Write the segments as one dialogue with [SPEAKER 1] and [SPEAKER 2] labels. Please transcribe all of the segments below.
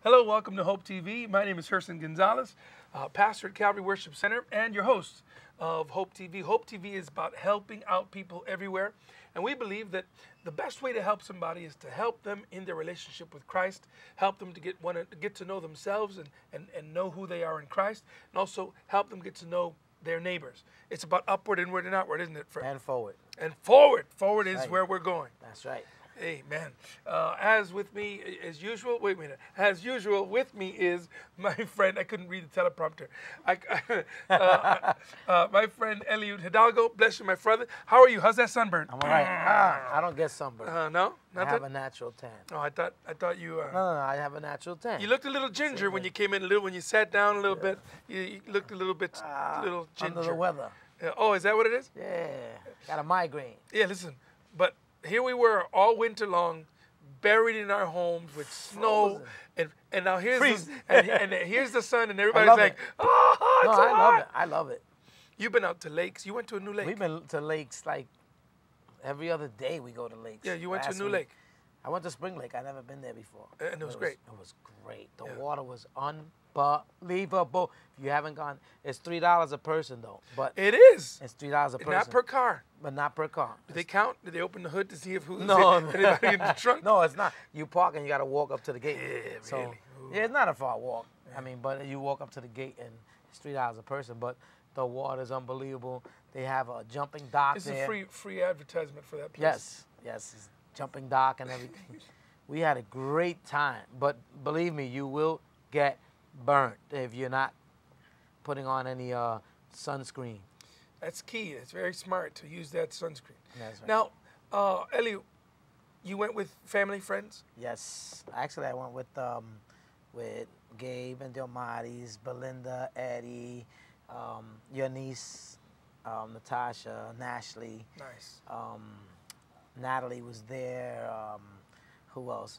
[SPEAKER 1] Hello, welcome to Hope TV. My name is Herson Gonzalez, pastor at Calvary Worship Center, and your host of Hope TV. Hope TV is about helping out people everywhere, and we believe that the best way to help somebody is to help them in their relationship with Christ, help them to get to know themselves and know who they are in Christ, and also help them get to know their neighbors. It's about upward, inward, and outward, isn't it, Fred?
[SPEAKER 2] And forward.
[SPEAKER 1] And forward. Forward is
[SPEAKER 2] Right.
[SPEAKER 1] where we're going.
[SPEAKER 2] That's right.
[SPEAKER 1] Amen. As with me, as usual, wait a minute. As usual, with me is my friend. I couldn't read the teleprompter. My friend Eliud Hidalgo. Bless you, my brother. How are you? How's that sunburn?
[SPEAKER 2] I'm all right. I don't get sunburned.
[SPEAKER 1] No,
[SPEAKER 2] I
[SPEAKER 1] nothing.
[SPEAKER 2] have a natural tan.
[SPEAKER 1] Oh, I thought you.
[SPEAKER 2] No, I have a natural tan.
[SPEAKER 1] You looked a little ginger when you came in. When you sat down a little bit, you looked a little bit, little ginger.
[SPEAKER 2] Under the weather.
[SPEAKER 1] Oh, is that what it is?
[SPEAKER 2] Yeah. Got a migraine.
[SPEAKER 1] Yeah. Listen, but here we were all winter long, buried in our homes with snow, and now here's and here's the sun, and everybody's like, oh, it's so
[SPEAKER 2] I love
[SPEAKER 1] hot.
[SPEAKER 2] it. I love it.
[SPEAKER 1] You've been out to lakes. You went to a new lake.
[SPEAKER 2] We've been to lakes like every other day. We go to lakes.
[SPEAKER 1] Yeah, you went to a
[SPEAKER 2] Last
[SPEAKER 1] new
[SPEAKER 2] week,
[SPEAKER 1] lake.
[SPEAKER 2] I went to Spring Lake. I've never been there before.
[SPEAKER 1] And it was great.
[SPEAKER 2] It was great. The water was unbelievable. If you haven't gone, it's $3 a person though. But
[SPEAKER 1] It is.
[SPEAKER 2] it's $3 a person.
[SPEAKER 1] Not per car.
[SPEAKER 2] But not per car.
[SPEAKER 1] Do they count? Do they open the hood to see if who's
[SPEAKER 2] No,
[SPEAKER 1] anybody in the trunk?
[SPEAKER 2] No, it's not. You park and you got to walk up to the gate.
[SPEAKER 1] Yeah,
[SPEAKER 2] so,
[SPEAKER 1] really? Ooh.
[SPEAKER 2] yeah, it's not a far walk. I mean, but you walk up to the gate and it's $3 a person. But the water's unbelievable. They have a jumping dock
[SPEAKER 1] It's
[SPEAKER 2] there.
[SPEAKER 1] a free advertisement for that place.
[SPEAKER 2] Yes, it's jumping dock and everything. We had a great time, but believe me, you will get burnt if you're not putting on any sunscreen.
[SPEAKER 1] That's key. It's very smart to use that sunscreen.
[SPEAKER 2] That's right.
[SPEAKER 1] Now, Eliud, you went with family, friends?
[SPEAKER 2] Yes, actually, I went with Gabe and Delmatis, Belinda, Eddie, your niece, Natasha, Nashley.
[SPEAKER 1] Nice.
[SPEAKER 2] Natalie was there. Who else?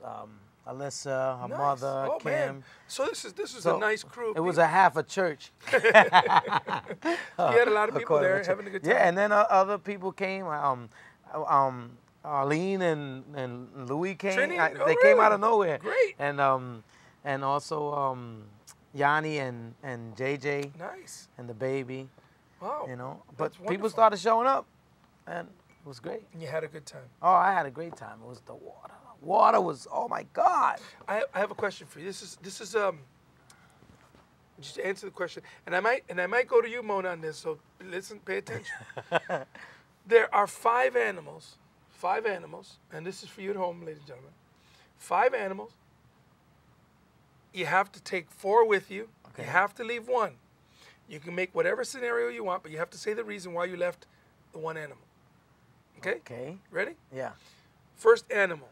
[SPEAKER 2] Alyssa, her
[SPEAKER 1] Nice.
[SPEAKER 2] mother,
[SPEAKER 1] Oh,
[SPEAKER 2] Kim.
[SPEAKER 1] man. So this is
[SPEAKER 2] So
[SPEAKER 1] a nice crew.
[SPEAKER 2] It was a half a church.
[SPEAKER 1] You had a lot of people there having a good time.
[SPEAKER 2] Yeah, and then other people came. Arlene and Louis came.
[SPEAKER 1] Trini?
[SPEAKER 2] They came out of nowhere.
[SPEAKER 1] Great.
[SPEAKER 2] And also Yanni and JJ
[SPEAKER 1] Nice.
[SPEAKER 2] and the baby.
[SPEAKER 1] Wow.
[SPEAKER 2] You know,
[SPEAKER 1] That's
[SPEAKER 2] but people
[SPEAKER 1] wonderful.
[SPEAKER 2] started showing up, and it was great.
[SPEAKER 1] And you had a good time.
[SPEAKER 2] Oh, I had a great time. It was the water. Water was, oh my God.
[SPEAKER 1] I have a question for you. This is just to answer the question, and I might go to you, Mona, on this. So listen, pay attention. There are five animals, and this is for you at home, ladies and gentlemen. 5 animals. You have to take 4 with you.
[SPEAKER 2] Okay.
[SPEAKER 1] You have to leave 1. You can make whatever scenario you want, but you have to say the reason why you left the 1 animal. Okay?
[SPEAKER 2] Okay.
[SPEAKER 1] Ready?
[SPEAKER 2] Yeah.
[SPEAKER 1] First animal,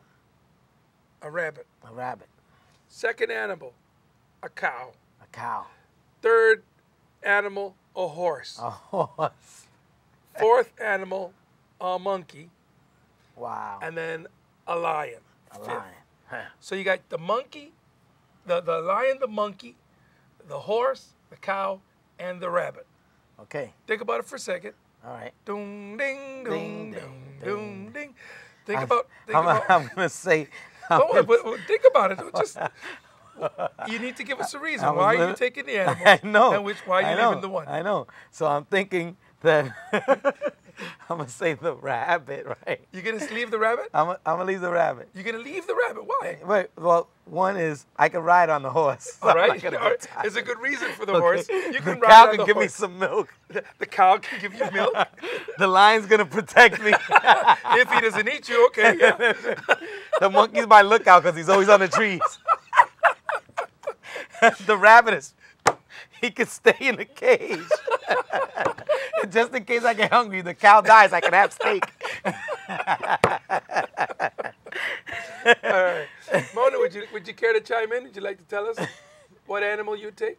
[SPEAKER 1] a rabbit.
[SPEAKER 2] A rabbit.
[SPEAKER 1] Second animal, a cow.
[SPEAKER 2] A cow.
[SPEAKER 1] Third animal, a horse.
[SPEAKER 2] A horse.
[SPEAKER 1] Fourth animal, a monkey.
[SPEAKER 2] Wow.
[SPEAKER 1] And then a lion.
[SPEAKER 2] A
[SPEAKER 1] Fifth.
[SPEAKER 2] lion. Huh.
[SPEAKER 1] So you got the monkey, the lion, the monkey, the horse, the cow, and the rabbit.
[SPEAKER 2] Okay.
[SPEAKER 1] Think about it for a second.
[SPEAKER 2] All right.
[SPEAKER 1] Doom, ding, doom,
[SPEAKER 2] Ding,
[SPEAKER 1] doom,
[SPEAKER 2] ding,
[SPEAKER 1] doom,
[SPEAKER 2] ding.
[SPEAKER 1] ding. Think about.
[SPEAKER 2] I'm going to say.
[SPEAKER 1] Don't worry, but think about it. Don't just. You need to give us a reason. Why are you taking the animal?
[SPEAKER 2] I know.
[SPEAKER 1] And why are you leaving the 1?
[SPEAKER 2] I know. So I'm thinking that I'm going to say the rabbit, right?
[SPEAKER 1] You're going to leave the rabbit?
[SPEAKER 2] I'm going to leave the rabbit.
[SPEAKER 1] You're going to leave the rabbit. Why?
[SPEAKER 2] Wait, well, one is I can ride on the horse.
[SPEAKER 1] All
[SPEAKER 2] I'm
[SPEAKER 1] right.
[SPEAKER 2] not gonna
[SPEAKER 1] All
[SPEAKER 2] get
[SPEAKER 1] right.
[SPEAKER 2] tired.
[SPEAKER 1] There's a good reason for the
[SPEAKER 2] Okay.
[SPEAKER 1] horse. You
[SPEAKER 2] The
[SPEAKER 1] can
[SPEAKER 2] cow
[SPEAKER 1] ride on
[SPEAKER 2] can
[SPEAKER 1] the
[SPEAKER 2] give me
[SPEAKER 1] horse.
[SPEAKER 2] some milk.
[SPEAKER 1] The cow can give you milk.
[SPEAKER 2] The lion's going to protect me.
[SPEAKER 1] If he doesn't eat you, okay. Yeah.
[SPEAKER 2] The monkey's my lookout because he's always on the trees. The rabbit he can stay in the cage. Just in case I get hungry, the cow dies, I can have steak.
[SPEAKER 1] All right. Mona, would you care to chime in? Would you like to tell us what animal you take?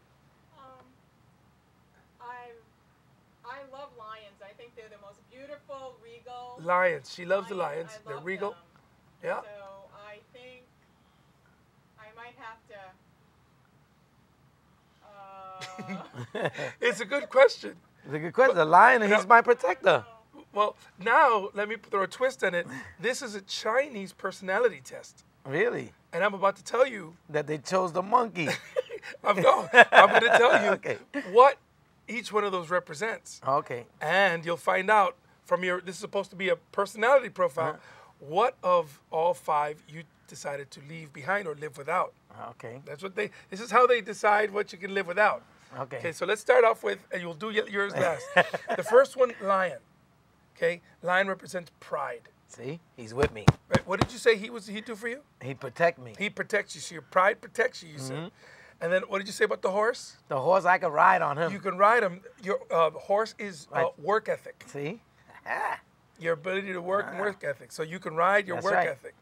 [SPEAKER 3] I love lions. I think they're the most beautiful, regal.
[SPEAKER 1] Lions. She loves the lions.
[SPEAKER 3] I
[SPEAKER 1] They're
[SPEAKER 3] love
[SPEAKER 1] regal.
[SPEAKER 3] them.
[SPEAKER 1] Yeah.
[SPEAKER 3] So I think I might have to.
[SPEAKER 1] It's a good question.
[SPEAKER 2] It's a good question. The lion, he's my protector.
[SPEAKER 1] Well, now let me throw a twist on it. This is a Chinese personality test.
[SPEAKER 2] Really?
[SPEAKER 1] And I'm about to tell you.
[SPEAKER 2] That they chose the monkey.
[SPEAKER 1] I'm going to tell you
[SPEAKER 2] Okay.
[SPEAKER 1] what each one of those represents.
[SPEAKER 2] Okay.
[SPEAKER 1] And you'll find out from this is supposed to be a personality profile, what of all 5 you decided to leave behind or live without.
[SPEAKER 2] Okay.
[SPEAKER 1] This is how they decide what you can live without.
[SPEAKER 2] Okay.
[SPEAKER 1] Okay, so let's start off with, and you'll do yours last. The first one, lion. Okay, lion represents pride.
[SPEAKER 2] See, he's with me.
[SPEAKER 1] Right? What did you say he'd do for you?
[SPEAKER 2] He'd protect me.
[SPEAKER 1] He protects you. So your pride protects you, you said. And then what did you say about the horse?
[SPEAKER 2] The horse, I could ride on him.
[SPEAKER 1] You can ride him. Your horse is work ethic.
[SPEAKER 2] See?
[SPEAKER 1] Your ability to work and work ethic. So you can ride your
[SPEAKER 2] That's
[SPEAKER 1] work
[SPEAKER 2] right.
[SPEAKER 1] ethic.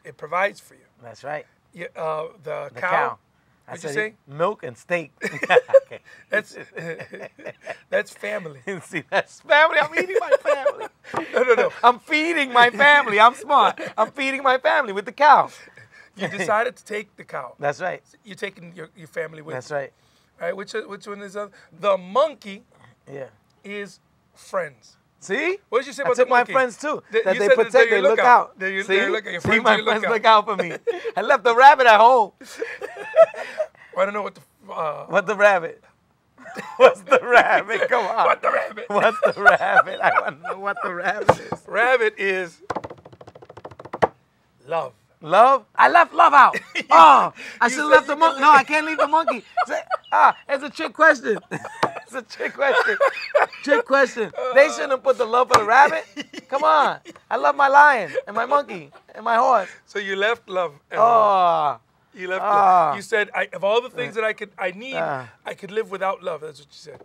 [SPEAKER 1] It provides for you.
[SPEAKER 2] That's right.
[SPEAKER 1] The
[SPEAKER 2] The
[SPEAKER 1] cow.
[SPEAKER 2] I
[SPEAKER 1] What'd you
[SPEAKER 2] said
[SPEAKER 1] say?
[SPEAKER 2] milk and steak. Okay.
[SPEAKER 1] That's family.
[SPEAKER 2] See, that's family. I'm eating my family.
[SPEAKER 1] No.
[SPEAKER 2] I'm feeding my family. I'm smart. I'm feeding my family with the cow.
[SPEAKER 1] You decided to take the cow.
[SPEAKER 2] That's right.
[SPEAKER 1] You're taking your family with
[SPEAKER 2] That's
[SPEAKER 1] you.
[SPEAKER 2] right.
[SPEAKER 1] All right. Which one is the monkey?
[SPEAKER 2] Yeah.
[SPEAKER 1] Is friends.
[SPEAKER 2] See?
[SPEAKER 1] What did you say
[SPEAKER 2] I
[SPEAKER 1] about
[SPEAKER 2] took
[SPEAKER 1] the
[SPEAKER 2] my
[SPEAKER 1] monkey?
[SPEAKER 2] friends too.
[SPEAKER 1] You
[SPEAKER 2] That they
[SPEAKER 1] said
[SPEAKER 2] protect,
[SPEAKER 1] they're
[SPEAKER 2] they
[SPEAKER 1] your
[SPEAKER 2] look out.
[SPEAKER 1] They're
[SPEAKER 2] See?
[SPEAKER 1] your look out. Your
[SPEAKER 2] See,
[SPEAKER 1] friends
[SPEAKER 2] my
[SPEAKER 1] are your
[SPEAKER 2] friends look out for me. I left the rabbit at home.
[SPEAKER 1] I don't know what the.
[SPEAKER 2] What the rabbit? What's the rabbit? Come on.
[SPEAKER 1] What the rabbit?
[SPEAKER 2] What's the rabbit? I want to know what the rabbit is.
[SPEAKER 1] Rabbit is love.
[SPEAKER 2] Love? I left love out. Oh, I should have left the monkey. No, I can't leave the monkey. It's a trick question. It's a trick question. Trick question. They shouldn't have put the love for the rabbit. Come on. I love my lion and my monkey and my horse.
[SPEAKER 1] So you left love.
[SPEAKER 2] Oh.
[SPEAKER 1] You left love. You said, of all the things that I need, I could live without love. That's what you said.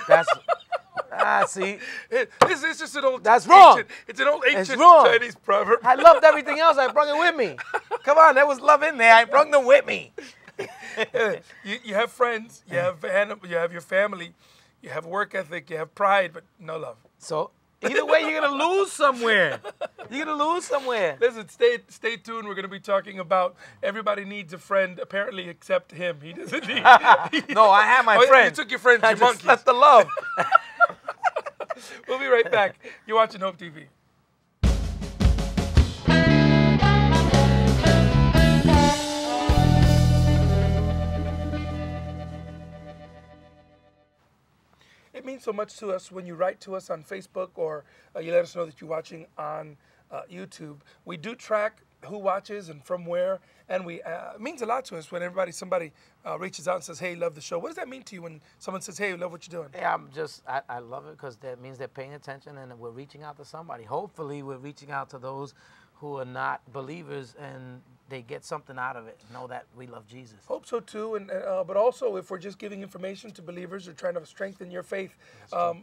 [SPEAKER 2] That's, see.
[SPEAKER 1] This is just an old.
[SPEAKER 2] That's wrong.
[SPEAKER 1] It's an old ancient
[SPEAKER 2] wrong.
[SPEAKER 1] Chinese proverb.
[SPEAKER 2] I loved everything else. I brought it with me. Come on, there was love in there. I brought them with me.
[SPEAKER 1] You have friends. You have your family. You have work ethic. You have pride, but no love.
[SPEAKER 2] So either way, you're gonna lose somewhere. You're gonna lose somewhere.
[SPEAKER 1] Listen, stay tuned. We're gonna be talking about everybody needs a friend. Apparently, except him. He doesn't need.
[SPEAKER 2] No, I have my friend.
[SPEAKER 1] You took your friends.
[SPEAKER 2] I
[SPEAKER 1] Your
[SPEAKER 2] just
[SPEAKER 1] monkeys.
[SPEAKER 2] left the love.
[SPEAKER 1] We'll be right back. You're watching Hope TV. It means so much to us when you write to us on Facebook or you let us know that you're watching on YouTube. We do track who watches and from where, and it means a lot to us when somebody reaches out and says, hey, love the show. What does that mean to you when someone says, hey, love what you're doing?
[SPEAKER 2] Yeah, I love it because that means they're paying attention and we're reaching out to somebody. Hopefully, we're reaching out to those who are not believers and they get something out of it. Know that we love Jesus.
[SPEAKER 1] Hope so too, but also if we're just giving information to believers or trying to strengthen your faith,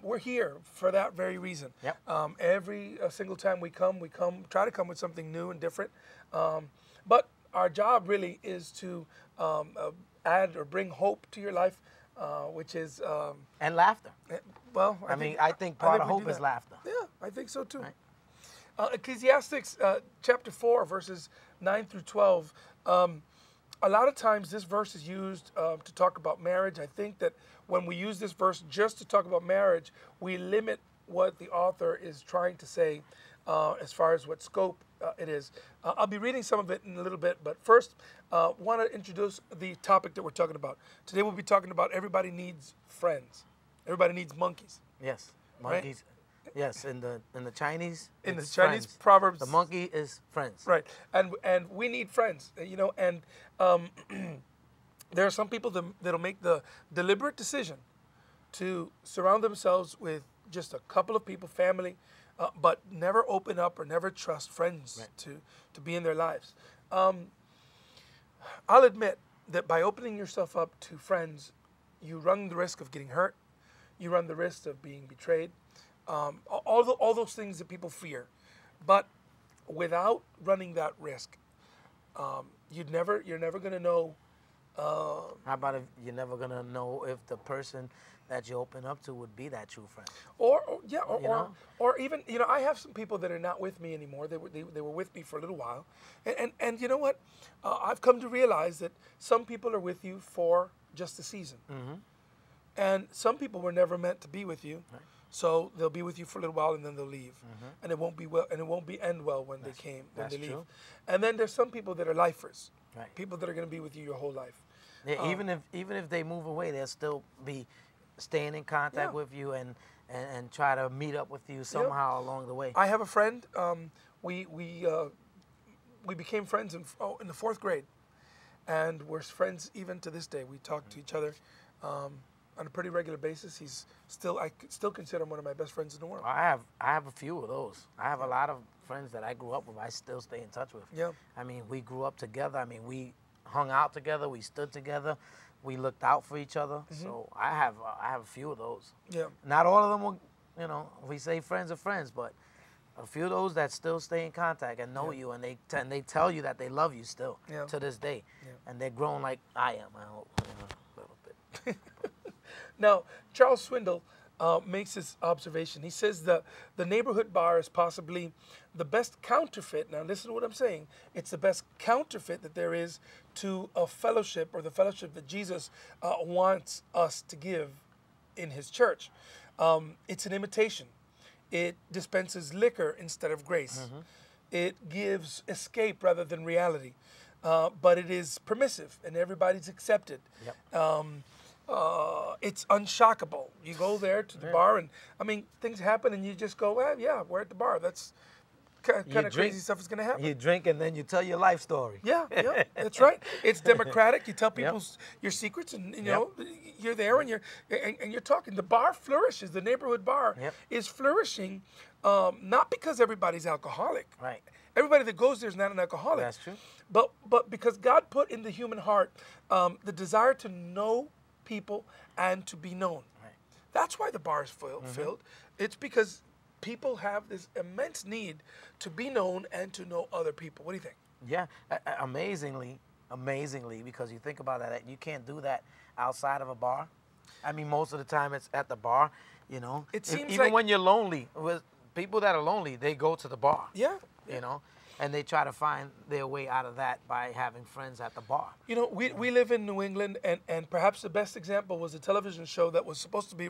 [SPEAKER 1] we're here for that very reason.
[SPEAKER 2] Yep.
[SPEAKER 1] Every single time we try to come with something new and different. But our job really is to add or bring hope to your life, which is
[SPEAKER 2] And laughter.
[SPEAKER 1] well.
[SPEAKER 2] I think part of
[SPEAKER 1] we
[SPEAKER 2] hope
[SPEAKER 1] do
[SPEAKER 2] is
[SPEAKER 1] that.
[SPEAKER 2] laughter.
[SPEAKER 1] Yeah, I think so too.
[SPEAKER 2] Right.
[SPEAKER 1] Ecclesiastes chapter 4, verses 9 through 12. A lot of times this verse is used to talk about marriage. I think that when we use this verse just to talk about marriage, we limit what the author is trying to say as far as what scope it is. I'll be reading some of it in a little bit, but first, want to introduce the topic that we're talking about. Today we'll be talking about everybody needs friends. Everybody needs monkeys.
[SPEAKER 2] Yes,
[SPEAKER 1] Right?
[SPEAKER 2] monkeys. Yes, in the Chinese.
[SPEAKER 1] In the
[SPEAKER 2] it's
[SPEAKER 1] Chinese
[SPEAKER 2] friends.
[SPEAKER 1] proverbs,
[SPEAKER 2] the monkey is friends.
[SPEAKER 1] right? And we need friends, and there are some people that'll make the deliberate decision to surround themselves with just a couple of people, family, but never open up or never trust friends to be in their lives. I'll admit that by opening yourself up to friends, you run the risk of getting hurt. You run the risk of being betrayed. All those things that people fear. But without running that risk, you're never going to know.
[SPEAKER 2] How about if you're never gonna know if the person that you open up to would be that true friend?
[SPEAKER 1] Or even I have some people that are not with me anymore. They were with me for a little while, and you know what? I've come to realize that some people are with you for just a season, and some people were never meant to be with you.
[SPEAKER 2] Right.
[SPEAKER 1] So they'll be with you for a little while and then they'll leave, and it won't be well, and it won't be end well when when they leave.
[SPEAKER 2] true.
[SPEAKER 1] And then there's some people that are lifers,
[SPEAKER 2] Right.
[SPEAKER 1] people that are going to be with you your whole life.
[SPEAKER 2] Yeah, even if they move away, they'll still be staying in contact with you and try to meet up with you somehow along the way.
[SPEAKER 1] I have a friend. We became friends in the 4th grade, and we're friends even to this day. We talk to each other on a pretty regular basis. I still consider him one of my best friends in the world.
[SPEAKER 2] I have a few of those. I have a lot of friends that I grew up with. I still stay in touch with.
[SPEAKER 1] Yeah.
[SPEAKER 2] I mean, we grew up together. I mean, we hung out together. We stood together. We looked out for each other. So I have a few of those.
[SPEAKER 1] Yeah.
[SPEAKER 2] Not all of them will, we say friends are friends, but a few of those that still stay in contact and know you, and they tell you that they love you still to this day, and they're grown like I am. I hope a little bit.
[SPEAKER 1] Now, Charles Swindle makes this observation. He says the neighborhood bar is possibly the best counterfeit. Now, listen to what I'm saying. It's the best counterfeit that there is to a fellowship, or the fellowship that Jesus wants us to give in his church. It's an imitation. It dispenses liquor instead of grace. It gives escape rather than reality. But it is permissive, and everybody's accepted. It's unshockable. You go there to the bar, and I mean, things happen, and you just go, well, yeah, we're at the bar. That's kind of crazy stuff is going to happen.
[SPEAKER 2] You drink, and then you tell your life story.
[SPEAKER 1] Yeah, that's right. It's democratic. You tell people your secrets, and you're there, and you're talking. The bar flourishes. The neighborhood bar is flourishing, not because everybody's alcoholic.
[SPEAKER 2] Right.
[SPEAKER 1] Everybody that goes there is not an alcoholic.
[SPEAKER 2] That's true.
[SPEAKER 1] But because God put in the human heart the desire to know people and to be known.
[SPEAKER 2] Right.
[SPEAKER 1] That's why the bar is filled. It's because people have this immense need to be known and to know other people. What do you think?
[SPEAKER 2] Yeah, amazingly, because you think about that, you can't do that outside of a bar. I mean, most of the time it's at the bar,
[SPEAKER 1] It seems
[SPEAKER 2] even
[SPEAKER 1] like
[SPEAKER 2] when you're lonely, with people that are lonely, they go to the bar.
[SPEAKER 1] Yeah.
[SPEAKER 2] And they try to find their way out of that by having friends at the bar.
[SPEAKER 1] We live in New England, and perhaps the best example was a television show that was supposed to be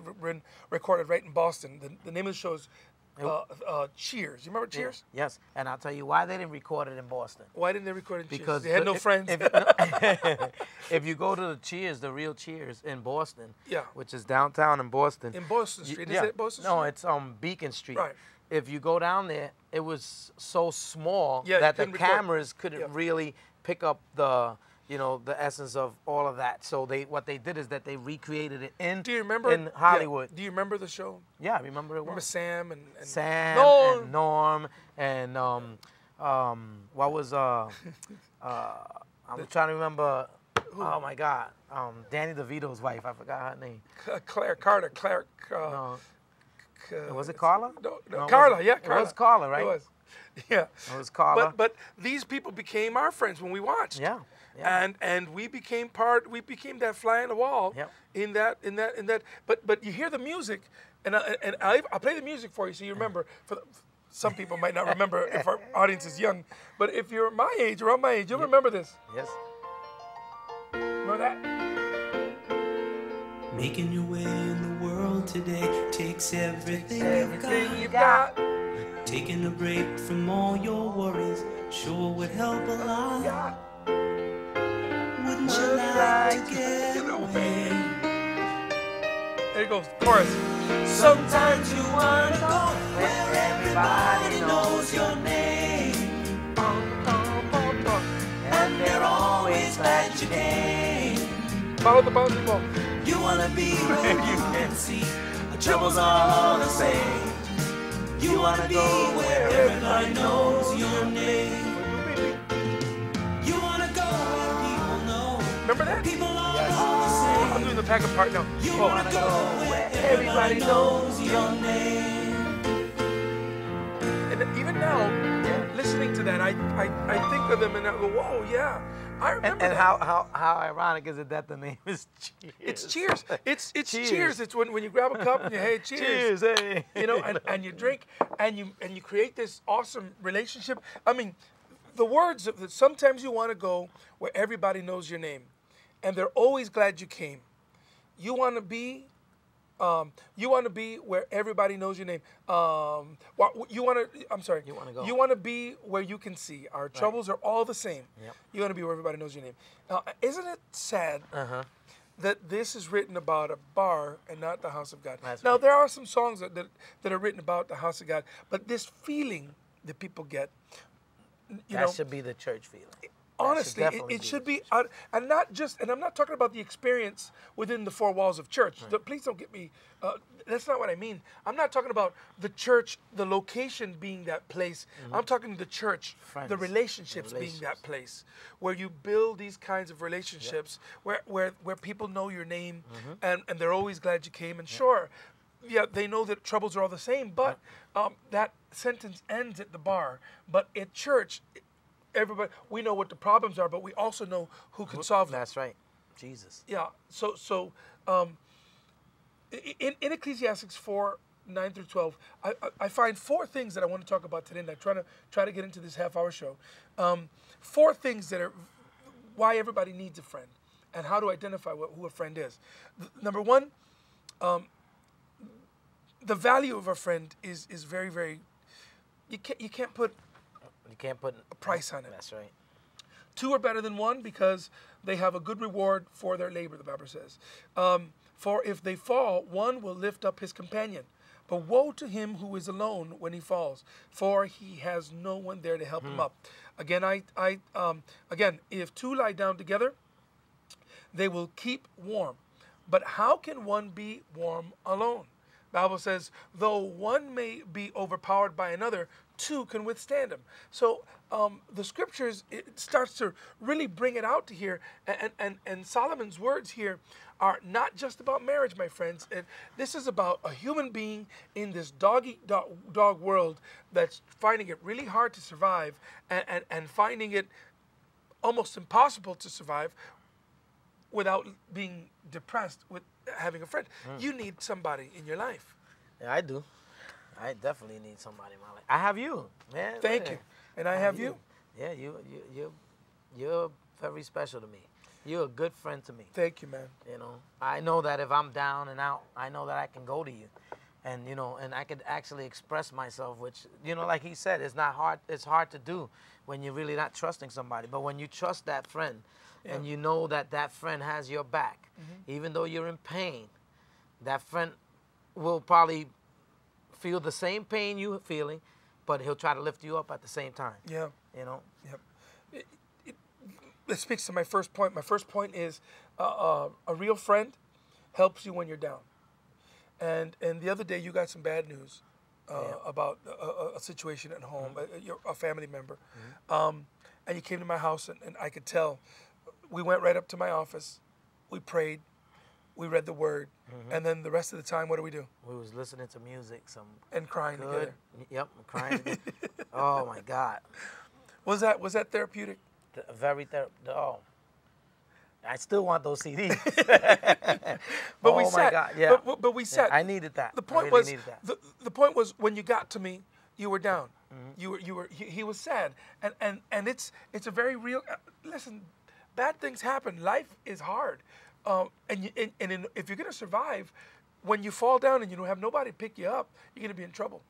[SPEAKER 1] recorded right in Boston. The name of the show is Cheers. You remember Cheers?
[SPEAKER 2] Yes, and I'll tell you why they didn't record it in Boston.
[SPEAKER 1] Why didn't they record it in Cheers?
[SPEAKER 2] Because
[SPEAKER 1] they had no friends.
[SPEAKER 2] If you go to the Cheers, the real Cheers in Boston,
[SPEAKER 1] Yeah.
[SPEAKER 2] which is downtown in Boston.
[SPEAKER 1] In Boston Street. Is it Boston Street?
[SPEAKER 2] No, it's Beacon Street.
[SPEAKER 1] Right.
[SPEAKER 2] If you go down there, it was so small
[SPEAKER 1] Yeah,
[SPEAKER 2] that the
[SPEAKER 1] couldn't record.
[SPEAKER 2] cameras couldn't really pick up the essence of all of that. So what they did is that they recreated it in Hollywood.
[SPEAKER 1] Do you remember the show?
[SPEAKER 2] Yeah, I remember it.
[SPEAKER 1] Remember Sam and
[SPEAKER 2] Sam
[SPEAKER 1] Norm.
[SPEAKER 2] and Norm and what was I'm trying to remember. Oh my God, Danny DeVito's wife. I forgot her name.
[SPEAKER 1] Claire Carter.
[SPEAKER 2] No. Was it Carla?
[SPEAKER 1] No, Carla. Yeah, Carla.
[SPEAKER 2] It was Carla, right?
[SPEAKER 1] It was. Yeah.
[SPEAKER 2] It was Carla.
[SPEAKER 1] But these people became our friends when we watched.
[SPEAKER 2] Yeah.
[SPEAKER 1] And we became that fly on the wall.
[SPEAKER 2] Yep.
[SPEAKER 1] In that. But you hear the music, and I'll play the music for you so you remember. Some people might not remember if our audience is young, but if you're my age, around my age, you'll remember this.
[SPEAKER 2] Yes.
[SPEAKER 1] Remember that?
[SPEAKER 4] Making your way in the world today takes everything
[SPEAKER 1] You've got.
[SPEAKER 4] Taking a break from all your worries sure would help a lot. Wouldn't you like to get away?
[SPEAKER 1] There it goes, chorus.
[SPEAKER 4] Sometimes you wanna go where everybody knows your name, and they're always glad you came.
[SPEAKER 1] Follow the bouncing ball.
[SPEAKER 4] You wanna be where you can see the troubles are all the same. You wanna be where everybody knows your name. You wanna go where people know.
[SPEAKER 1] Remember that?
[SPEAKER 4] People are all the same.
[SPEAKER 1] I'm doing the pack up part now.
[SPEAKER 4] You wanna go where everybody knows your name.
[SPEAKER 1] And even now, listening to that, I think of them and I go, whoa, yeah, I remember
[SPEAKER 2] And
[SPEAKER 1] that.
[SPEAKER 2] how ironic is it that the name is Cheers?
[SPEAKER 1] It's Cheers. It's
[SPEAKER 2] Cheers.
[SPEAKER 1] cheers. It's when you grab a cup and you, hey, cheers.
[SPEAKER 2] Cheers, hey.
[SPEAKER 1] And you drink and you create this awesome relationship. I mean, the words of sometimes you want to go where everybody knows your name, and they're always glad you came. You want to be You want to be where everybody knows your name. You want to. I'm sorry.
[SPEAKER 2] You wanna go.
[SPEAKER 1] You want to be where you can see. Our troubles are all the same.
[SPEAKER 2] Yep.
[SPEAKER 1] You want to be where everybody knows your name. Isn't it sad that this is written about a bar and not the house of God?
[SPEAKER 2] That's
[SPEAKER 1] Now
[SPEAKER 2] right.
[SPEAKER 1] there are some songs that are written about the house of God, but this feeling that people get,
[SPEAKER 2] That should be the church feeling.
[SPEAKER 1] honestly,
[SPEAKER 2] definitely
[SPEAKER 1] it
[SPEAKER 2] be
[SPEAKER 1] should
[SPEAKER 2] the
[SPEAKER 1] be, and not just, and I'm not talking about the experience within the four walls of church. Please don't get me, that's not what I mean. I'm not talking about the church, the location being that place. I'm talking the church,
[SPEAKER 2] Friends,
[SPEAKER 1] the relationships being that place, where you build these kinds of relationships, where people know your name, and they're always glad you came. And sure, yeah, they know that troubles are all the same, but that sentence ends at the bar. But at church, everybody, we know what the problems are, but we also know who can solve them.
[SPEAKER 2] That's right. Jesus.
[SPEAKER 1] Yeah. So in Ecclesiastes 4:9-12, I find four things that I want to talk about today, and I try to get into this half-hour show. Four things that are why everybody needs a friend, and how to identify who a friend is. Number one, the value of a friend is very, very. You can't put
[SPEAKER 2] You can't put
[SPEAKER 1] a price on it.
[SPEAKER 2] That's right.
[SPEAKER 1] Two are better than one because they have a good reward for their labor, the Bible says. For if they fall, one will lift up his companion. But woe to him who is alone when he falls, for he has no one there to help him up. Again, again, if two lie down together, they will keep warm. But how can one be warm alone? Bible says, though one may be overpowered by another, two can withstand him. So the scriptures, it starts to really bring it out to here. And Solomon's words here are not just about marriage, my friends. And this is about a human being in this dog world that's finding it really hard to survive and finding it almost impossible to survive without being depressed with having a friend. You need somebody in your life.
[SPEAKER 2] Yeah, I do. I definitely need somebody in my life. I have you, man.
[SPEAKER 1] Thank you. And I have you.
[SPEAKER 2] Yeah, you're very special to me. You're a good friend to me.
[SPEAKER 1] Thank you, man.
[SPEAKER 2] You know, I know that if I'm down and out, I know that I can go to you. And, you know, and I could actually express myself, which, you know, like he said, it's not hard. It's hard to do when you're really not trusting somebody. But when you trust that friend and you know that that friend has your back, even though you're in pain, that friend will probably feel the same pain you're feeling, but he'll try to lift you up at the same time.
[SPEAKER 1] Yeah.
[SPEAKER 2] You know?
[SPEAKER 1] Yep. It speaks to my first point. My first point is a real friend helps you when you're down. And the other day you got some bad news about a situation at home, a family member. And you came to my house and I could tell. We went right up to my office. We prayed. We read the word. And then the rest of the time, what do?
[SPEAKER 2] We was listening to music,
[SPEAKER 1] And crying
[SPEAKER 2] good.
[SPEAKER 1] together.
[SPEAKER 2] Yep, crying together. Oh my God.
[SPEAKER 1] Was that therapeutic?
[SPEAKER 2] Oh. I still want those CDs.
[SPEAKER 1] But we
[SPEAKER 2] oh
[SPEAKER 1] sat.
[SPEAKER 2] my God, yeah.
[SPEAKER 1] But we sat.
[SPEAKER 2] I needed that.
[SPEAKER 1] The point was the point was when you got to me, you were down. He was sad, and it's a very real. Listen, bad things happen. Life is hard, if you're gonna survive, when you fall down and you don't have nobody to pick you up, you're gonna be in trouble.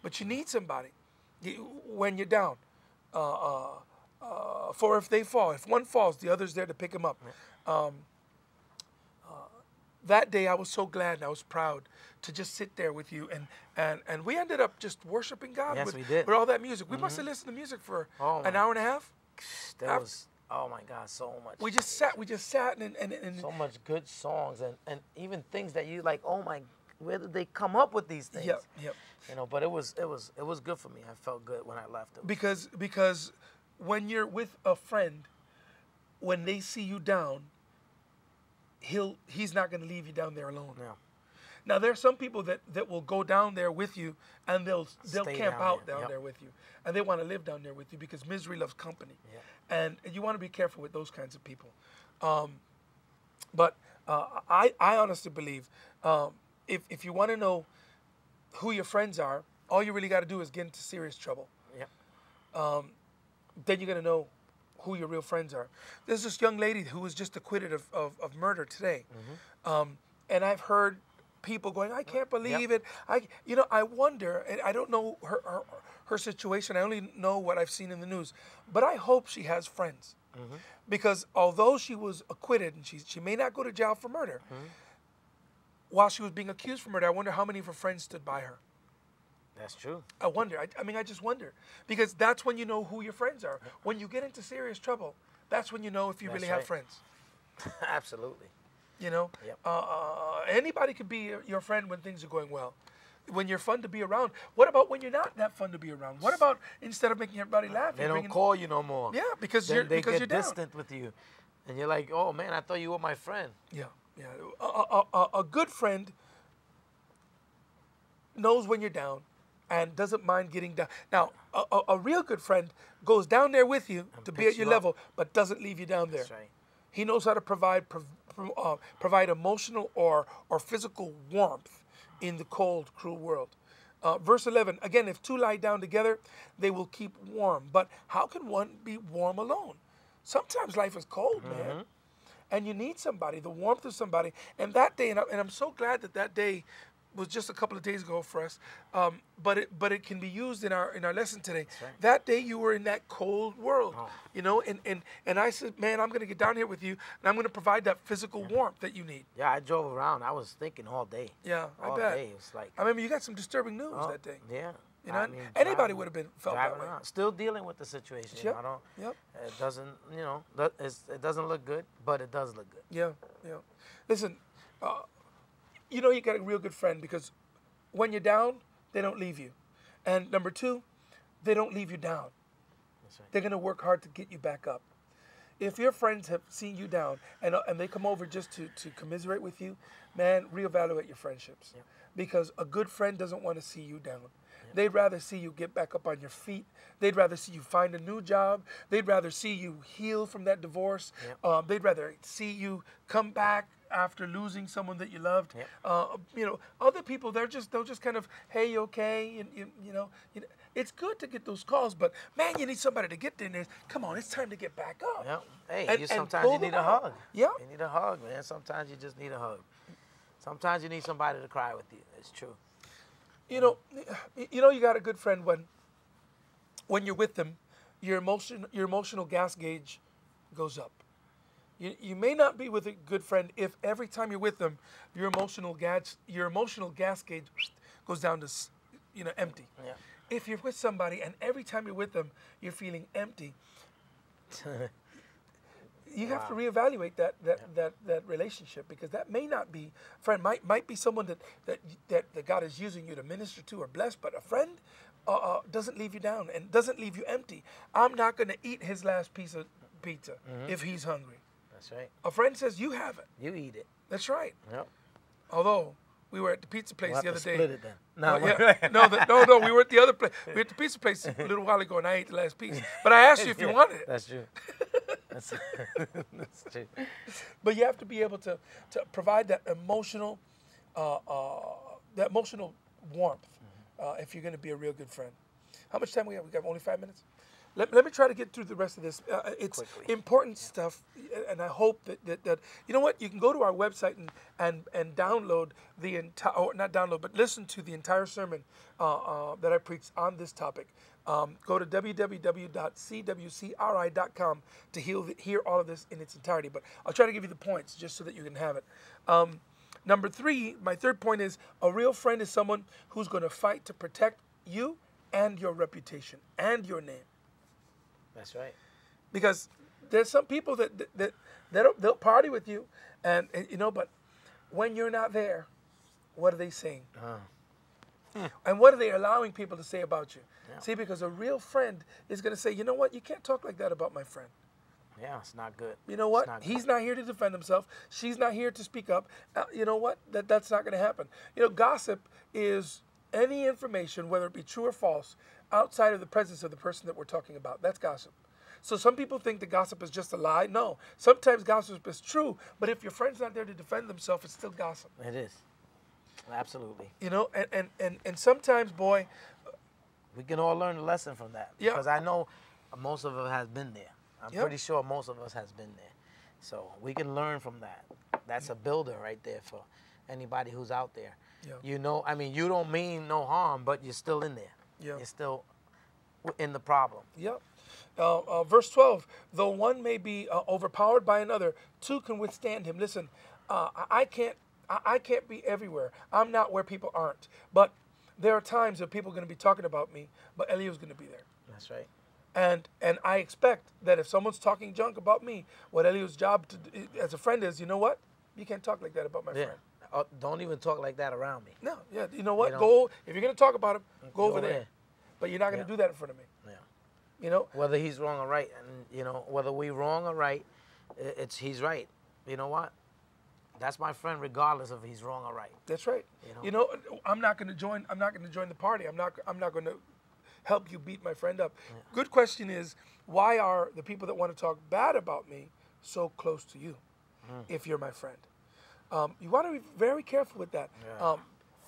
[SPEAKER 1] But you need somebody when you're down. For if they fall, if one falls, the other's there to pick him up. That day I was so glad and I was proud to just sit there with you, and we ended up just worshiping God
[SPEAKER 2] Yes,
[SPEAKER 1] with,
[SPEAKER 2] we did.
[SPEAKER 1] with all that music. We must have listened to music for an hour and a half.
[SPEAKER 2] That was, oh my God, so much.
[SPEAKER 1] We just sat and
[SPEAKER 2] so much good songs and even things that you like, oh my, where did they come up with these things?
[SPEAKER 1] Yep.
[SPEAKER 2] You know, but it was good for me. I felt good when I left.
[SPEAKER 1] Because when you're with a friend, when they see you down, he's not going to leave you down there alone.
[SPEAKER 2] Yeah.
[SPEAKER 1] Now there are some people that will go down there with you and they'll
[SPEAKER 2] Stay
[SPEAKER 1] camp
[SPEAKER 2] down
[SPEAKER 1] out
[SPEAKER 2] there.
[SPEAKER 1] down
[SPEAKER 2] Yep.
[SPEAKER 1] there with you, and they want to live down there with you because misery loves company.
[SPEAKER 2] Yep.
[SPEAKER 1] And you want to be careful with those kinds of people. But I honestly believe if you want to know who your friends are, all you really got to do is get into serious trouble.
[SPEAKER 2] Yeah.
[SPEAKER 1] Then you're going to know who your real friends are. There's this young lady who was just acquitted of murder today. And I've heard people going, I can't believe it. I wonder, and I don't know her situation. I only know what I've seen in the news. But I hope she has friends. Because although she was acquitted and she may not go to jail for murder, while she was being accused for murder, I wonder how many of her friends stood by her.
[SPEAKER 2] That's true.
[SPEAKER 1] I wonder. I just wonder. Because that's when you know who your friends are. When you get into serious trouble, that's when you know if you really have friends.
[SPEAKER 2] Absolutely.
[SPEAKER 1] You know?
[SPEAKER 2] Yep.
[SPEAKER 1] Anybody could be your friend when things are going well. When you're fun to be around. What about when you're not that fun to be around? What about instead of making everybody laugh?
[SPEAKER 2] They don't call you no more.
[SPEAKER 1] Yeah, because
[SPEAKER 2] they
[SPEAKER 1] you're
[SPEAKER 2] get
[SPEAKER 1] down.
[SPEAKER 2] distant with you. And you're like, oh, man, I thought you were my friend.
[SPEAKER 1] Yeah. A good friend knows when you're down and doesn't mind getting down. Now, a real good friend goes down there with you to be at your level, but doesn't leave you down there.
[SPEAKER 2] That's right.
[SPEAKER 1] He knows how to provide emotional or physical warmth in the cold, cruel world. Verse 11, again, if two lie down together, they will keep warm. But how can one be warm alone? Sometimes life is cold, man. And you need somebody, the warmth of somebody. And that day, and I'm so glad that day was just a couple of days ago for us, but it can be used in our lesson today.
[SPEAKER 2] Right.
[SPEAKER 1] That day you were in that cold world, you know, and I said, man, I'm going to get down here with you, and I'm going to provide that physical warmth that you need.
[SPEAKER 2] Yeah, I drove around. I was thinking all day.
[SPEAKER 1] Yeah,
[SPEAKER 2] all
[SPEAKER 1] I bet.
[SPEAKER 2] Day. It was like,
[SPEAKER 1] I remember you got some disturbing news that day.
[SPEAKER 2] Yeah.
[SPEAKER 1] You know,
[SPEAKER 2] I mean,
[SPEAKER 1] anybody would have been felt that way.
[SPEAKER 2] Around. Still dealing with the situation.
[SPEAKER 1] Yep.
[SPEAKER 2] I don't.
[SPEAKER 1] Yep.
[SPEAKER 2] It doesn't. You know. It doesn't look good, but it does look good.
[SPEAKER 1] Yeah. Listen, you know you got a real good friend because when you're down, they don't leave you, and number two, they don't leave you down.
[SPEAKER 2] That's right.
[SPEAKER 1] They're gonna work hard to get you back up. If your friends have seen you down and they come over just to commiserate with you, man, reevaluate your friendships.
[SPEAKER 2] Yep.
[SPEAKER 1] Because a good friend doesn't want to see you down. They'd rather see you get back up on your feet. They'd rather see you find a new job. They'd rather see you heal from that divorce.
[SPEAKER 2] Yep.
[SPEAKER 1] They'd rather see you come back after losing someone that you loved.
[SPEAKER 2] Yep.
[SPEAKER 1] You know, other people, they'll just kind of, hey, you okay? You know, it's good to get those calls, but man, you need somebody to get there and come on, it's time to get back up.
[SPEAKER 2] Yep. Hey,
[SPEAKER 1] And
[SPEAKER 2] sometimes
[SPEAKER 1] pull
[SPEAKER 2] you need
[SPEAKER 1] them
[SPEAKER 2] a
[SPEAKER 1] out.
[SPEAKER 2] hug.
[SPEAKER 1] Yeah.
[SPEAKER 2] You need a hug, man. Sometimes you just need a hug. Sometimes you need somebody to cry with you. It's true.
[SPEAKER 1] You know, you got a good friend when you're with them, your emotional gas gauge goes up. You may not be with a good friend if every time you're with them, your emotional gas gauge goes down to empty.
[SPEAKER 2] Yeah.
[SPEAKER 1] If you're with somebody and every time you're with them, you're feeling empty, you have to reevaluate that relationship, because that may not be friend. Might be someone that God is using you to minister to or bless, but a friend doesn't leave you down and doesn't leave you empty. I'm not going to eat his last piece of pizza if he's hungry.
[SPEAKER 2] That's right.
[SPEAKER 1] A friend says you have it.
[SPEAKER 2] You eat it.
[SPEAKER 1] That's right.
[SPEAKER 2] Yep.
[SPEAKER 1] Although we were at the pizza place
[SPEAKER 2] We'll
[SPEAKER 1] the
[SPEAKER 2] have
[SPEAKER 1] other
[SPEAKER 2] to
[SPEAKER 1] day.
[SPEAKER 2] split it then.
[SPEAKER 1] No, we were at the other place. We were at the pizza place a little while ago, and I ate the last piece. But I asked you if you wanted it.
[SPEAKER 2] That's true. That's true.
[SPEAKER 1] But you have to be able to provide that emotional warmth if you're going to be a real good friend. How much time we have? We got only 5 minutes. Let me try to get through the rest of this. It's
[SPEAKER 2] Quickly.
[SPEAKER 1] important stuff, and I hope that you know what, you can go to our website and download the entire, or not download, but listen to the entire sermon that I preached on this topic. Go to www.cwcri.com to hear all of this in its entirety. But I'll try to give you the points just so that you can have it. Number 3, my third point is a real friend is someone who's going to fight to protect you and your reputation and your name.
[SPEAKER 2] That's right.
[SPEAKER 1] Because there's some people they'll party with you, and but when you're not there, what are they saying? And what are they allowing people to say about you? Yeah. See, because a real friend is going to say, you know what, you can't talk like that about my friend.
[SPEAKER 2] Yeah, it's not good.
[SPEAKER 1] You know what? He's not here to defend himself. She's not here to speak up. You know what? That's not going to happen. You know, gossip is any information, whether it be true or false, outside of the presence of the person that we're talking about. That's gossip. So some people think that gossip is just a lie. No. Sometimes gossip is true, but if your friend's not there to defend themselves, it's still gossip.
[SPEAKER 2] It is. Absolutely.
[SPEAKER 1] You know, and sometimes, boy,
[SPEAKER 2] we can all learn a lesson from that.
[SPEAKER 1] Yeah.
[SPEAKER 2] Because I know most of us has been there. I'm
[SPEAKER 1] Yep.
[SPEAKER 2] pretty sure most of us has been there. So we can learn from that. That's a builder right there anybody who's out there.
[SPEAKER 1] Yeah.
[SPEAKER 2] You know, I mean, you don't mean no harm, but you're still in there.
[SPEAKER 1] Yeah.
[SPEAKER 2] You're still in the problem.
[SPEAKER 1] Yep. Verse 12, though one may be overpowered by another, two can withstand him. Listen, I can't be everywhere. I'm not where people aren't. But there are times that people are going to be talking about me, but Eliud's going to be there.
[SPEAKER 2] That's right.
[SPEAKER 1] And I expect that if someone's talking junk about me, what Eliud's job as a friend is, you know what? You can't talk like that about my friend.
[SPEAKER 2] Don't even talk like that around me.
[SPEAKER 1] No, yeah. You know what?
[SPEAKER 2] You know?
[SPEAKER 1] Go, if you're going to talk about him, go over
[SPEAKER 2] over
[SPEAKER 1] there.
[SPEAKER 2] there.
[SPEAKER 1] But you're not going to do that in front of me.
[SPEAKER 2] Yeah.
[SPEAKER 1] You know?
[SPEAKER 2] Whether he's wrong or right, and you know, whether we wrong or right, he's right. You know what? That's my friend, regardless of he's wrong or right.
[SPEAKER 1] That's right. You know, I'm not going to join the party. I'm not going to help you beat my friend up. Yeah. Good question is, why are the people that want to talk bad about me so close to you? If you're my friend, you want to be very careful with that.
[SPEAKER 2] Yeah.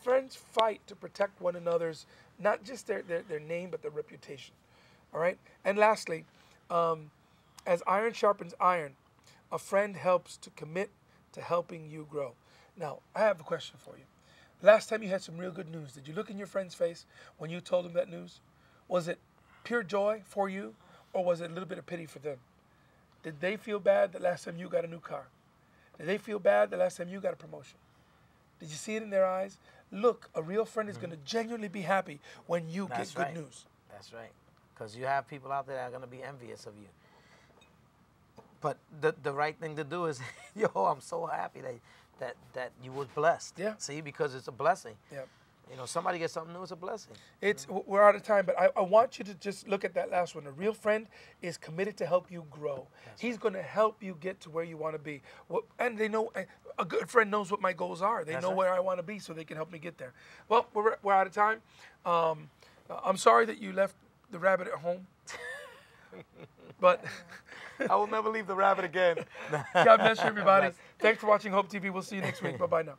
[SPEAKER 1] Friends fight to protect one another's, not just their name, but their reputation. All right. And lastly, as iron sharpens iron, a friend helps to commit to helping you grow. Now, I have a question for you. Last time you had some real good news, did you look in your friend's face when you told him that news? Was it pure joy for you, or was it a little bit of pity for them? Did they feel bad the last time you got a new car? Did they feel bad the last time you got a promotion? Did you see it in their eyes? Look, a real friend is going to genuinely be happy when you get good news.
[SPEAKER 2] That's right. Because you have people out there that are going to be envious of you. But the right thing to do is, yo, I'm so happy that you was blessed.
[SPEAKER 1] Yeah.
[SPEAKER 2] See, because it's a blessing.
[SPEAKER 1] Yeah.
[SPEAKER 2] You know, somebody gets something new, it's a blessing.
[SPEAKER 1] We're out of time, but I want you to just look at that last one. A real friend is committed to help you grow. He's going to help you get to where you want to be. And they know, a good friend knows what my goals are. They know where I want to be, so they can help me get there. Well, we're out of time. I'm sorry that you left the rabbit at home. But
[SPEAKER 2] I will never leave the rabbit again.
[SPEAKER 1] God bless you, everybody. Thanks for watching Hope TV. We'll see you next week. Bye-bye now.